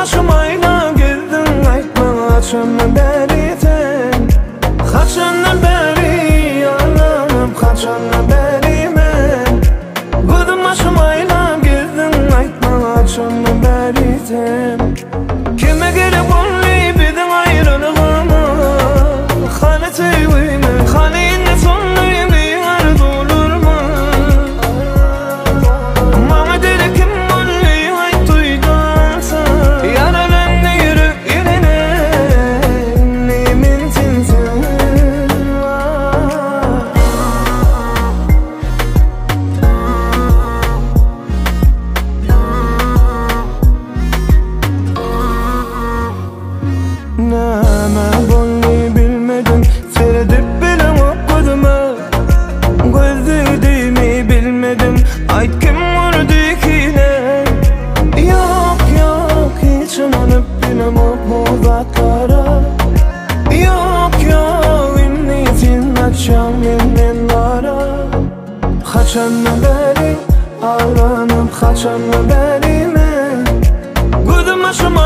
başımayla girdin aytma kaçandan beri sen. Kaçandan beri yalanım, kaçandan beri men. Gıdım başımayla girdin aytma kaçandan beri sen. Kime gelip only bidin ayrılığımı Hani teyvimi, hani inne sonluyum yar dolur mu? Mama dedi kim only ay duydansa Yaralandı yürü yerine Neyimin tinsin Neme bolli bilmedim Seyredip bilim okudum Gözlediğimi bilmedim Ay kim vurdu ikine Yok yok hiç inanıp bilim okudaklara Yok yok innitin açam yenenlara Kaçandan beri ağlanıp kaçandan beri men Gıdım başıma